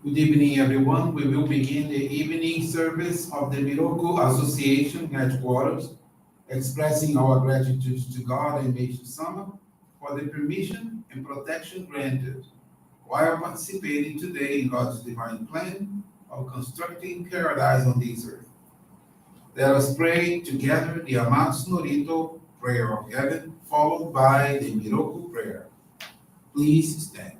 Good evening, everyone. We will begin the evening service of the Miroku Association headquarters, expressing our gratitude to God and Meishu-sama for the permission and protection granted while participating today in God's divine plan of constructing paradise on this earth. Let us pray together the Amatsu-Norito prayer of heaven, followed by the Miroku prayer. Please stand.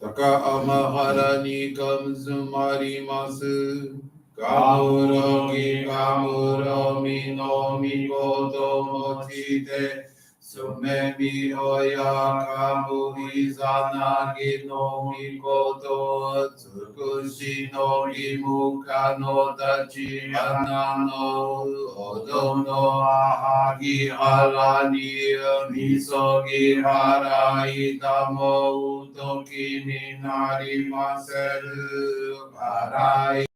高天原にかむずまります。かむろぎかむろみのみこともちて、すめみおやかむいざなぎのみこと、つくしのぎむかのたちはなのおどのあはぎはらにみそぎはらいたもうときになりませる。はらい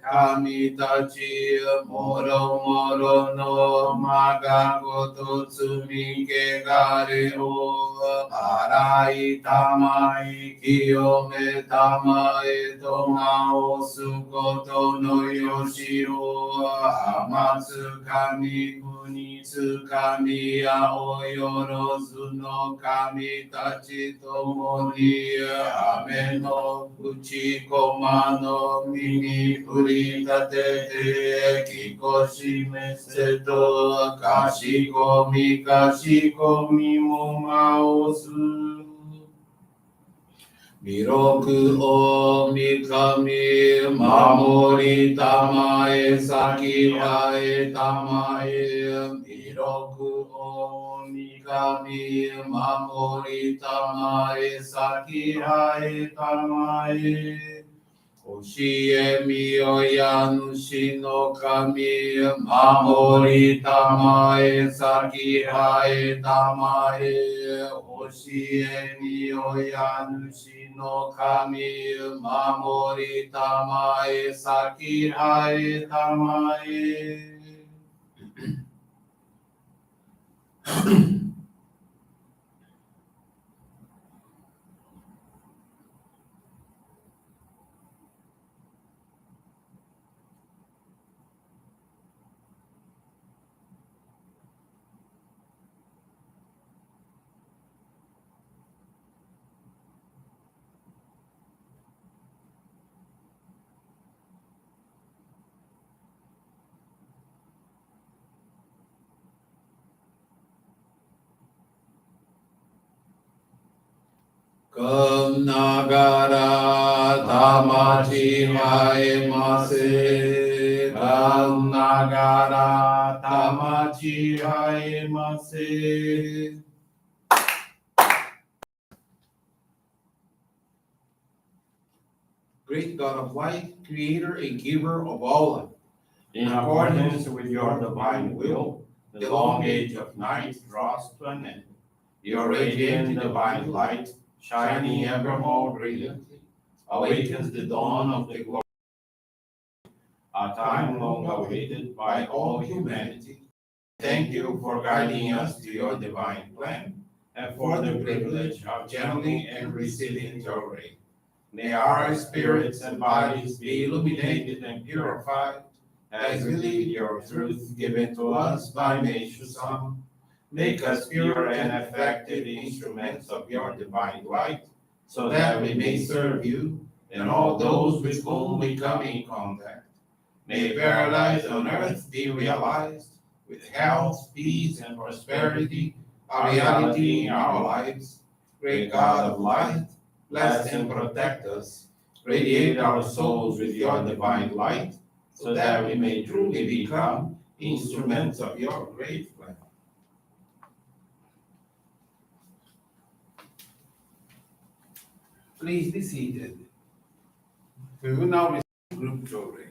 神たちもろもろのまがこと積み汚れを洗いたまい清めたまえと直すことのよしを天つかみ国つかみやおよろずの神たちともに雨の口駒の実に振り立ててきこしめせとかしこみもまおす弥勒を見神守りたまえ先はえたまえ弥勒を見神守りたまえ先はえたまえ教えみよや主の神守りたまえ先はえたまえ教えみよや主の神守りたまえ先はえたまえKum nagara tamachi haemase. Kum nagara tamachi haemase. Great God of light, creator and giver of all life, in accordance with your divine will, the long age of night draws to an end. Your radiant divine light, shining ever more brilliantly, awakens the dawn of the glory, a time long awaited by all humanity. Thank you for guiding us to your divine plan and for the privilege of channeling and receiving Johrei. May our spirits and bodies be illuminated and purified as we live your truth given to us by Meishu-sama. Make us pure and effective instruments of your divine light, so that we may serve you and all those with whom we come in contact. May paradise on earth be realized, with health, peace, and prosperity, a reality in our lives. Great God of light, bless and protect us. Radiate our souls with your divine light, so that we may truly become instruments of your great plan. Please be seated. We will now receive group Johrei.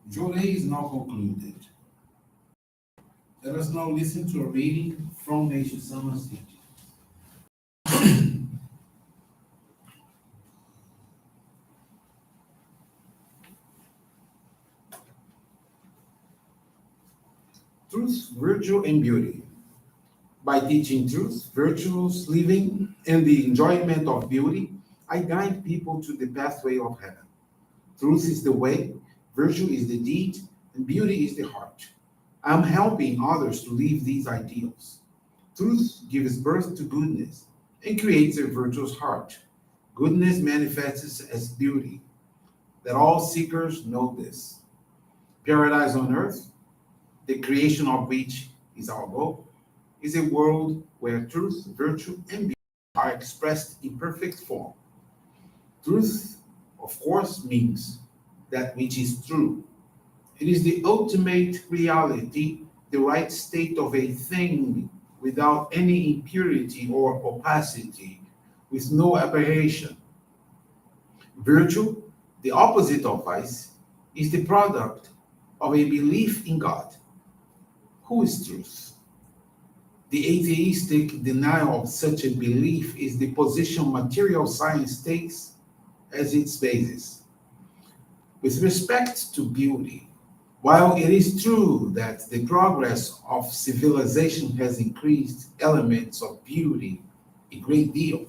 Johrei is now concluded. Let us now listen to a reading from Meishu-sama's teaching. Truth, Virtue, and Beauty. By teaching truth, virtuous living, and the enjoyment of beauty, I guide people to the pathway of heaven. Truth is the way, virtue is the deed, and beauty is the heart. I'm helping others to live these ideals. Truth gives birth to goodness and creates a virtuous heart. Goodness manifests as beauty. Let all seekers know this. Paradise on earth, the creation of which is our goal, is a world where truth, virtue, and beauty are expressed in perfect form. Truth, of course, means that which is true. It is the ultimate reality, the right state of a thing without any impurity or opacity, with no aberration. Virtue, the opposite of vice, is the product of a belief in God. Who is truth? The atheistic denial of such a belief is the position material science takes as its basis. With respect to beauty, while it is true that the progress of civilization has increased elements of beauty a great deal,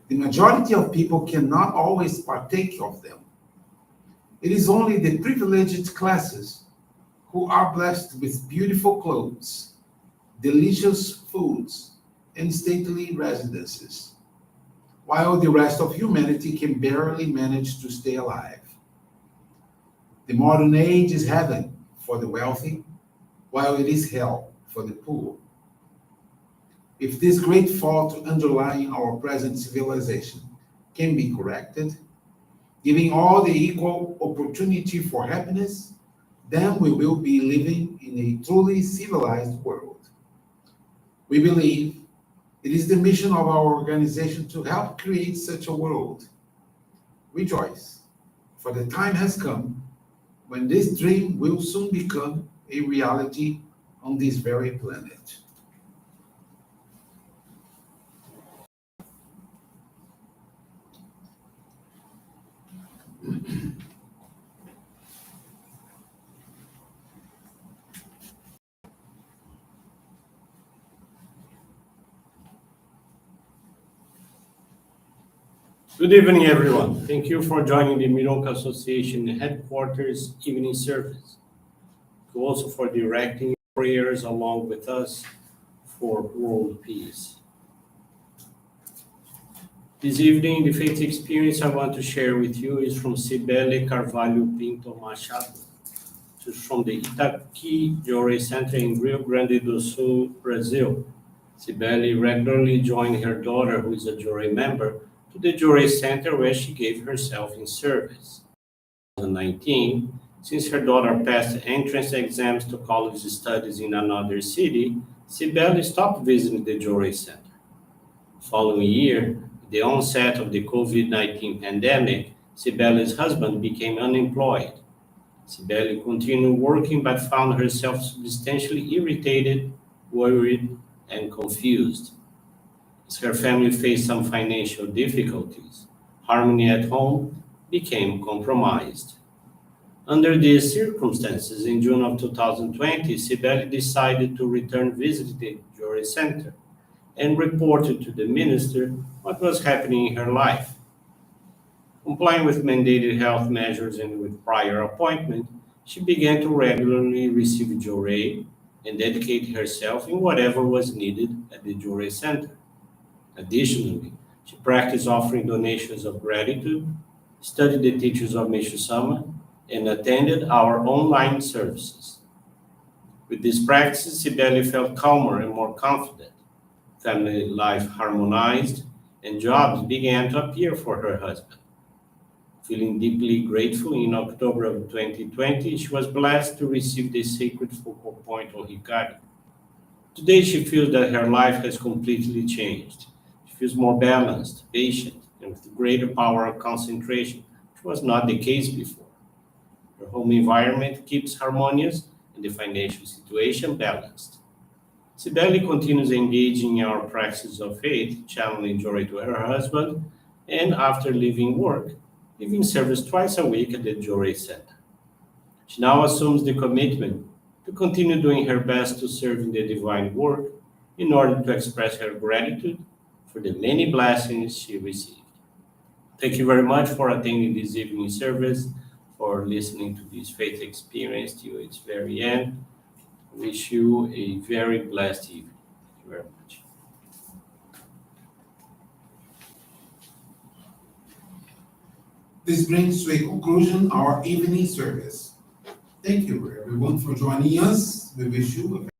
the majority of people cannot always partake of them. It is only the privileged classes who are blessed with beautiful clothes, delicious foods, and stately residences, while the rest of humanity can barely manage to stay alive. The modern age is heaven for the wealthy, while it is hell for the poor. If this great fault underlying our present civilization can be corrected, giving all the equal opportunity for happiness, then we will be living in a truly civilized world. We believe it is the mission of our organization to help create such a world. Rejoice, for the time has come when this dream will soon become a reality on this very planet. Good evening, everyone. Thank you for joining the Miroku Association headquarters evening service. Thank you also for directing prayers along with us for world peace. This evening, the faith experience I want to share with you is from Cibele Carvalho Pinto Machado. She's from the Itaqui Johrei Center in Rio Grande do Sul, Brazil. Cibele regularly joined her daughter, who is a Johrei member, to the Johrei Center where she gave herself in service. In 2019, since her daughter passed entrance exams to college studies in another city, Cibele stopped visiting the Johrei Center. Following year, with the onset of the COVID-19 pandemic, Cibele's husband became unemployed. Cibele continued working but found herself substantially irritated, worried, and confused. As her family faced some financial difficulties, harmony at home became compromised. Under these circumstances, in June of 2020, Cibele decided to return visit the Johrei Center and reported to the minister what was happening in her life. Complying with mandated health measures and with prior appointment, she began to regularly receive Johrei and dedicate herself in whatever was needed at the Johrei Center. Additionally, she practiced offering donations of gratitude, studied the teachings of Meishu-sama, and attended our online services. With these practices, Cibele felt calmer and more confident. Family life harmonized, and jobs began to appear for her husband. Feeling deeply grateful, in October of 2020, she was blessed to receive the sacred focal point on Hikari. Today, she feels that her life has completely changed. She feels more balanced, patient, and with greater power of concentration, which was not the case before. Her home environment keeps harmonious and the financial situation balanced. Sibeli continues engaging in our practice of faith, channeling joy to her husband, and after leaving work, giving service twice a week at the Johrei Center. She now assumes the commitment to continue doing her best to serve in the divine work in order to express her gratitude for the many blessings she received. Thank you very much for attending this evening service, for listening to this faith experience to its very end. I wish you a very blessed evening. Thank you very much. This brings to a conclusion our evening service. Thank you, everyone, for joining us. We wish you a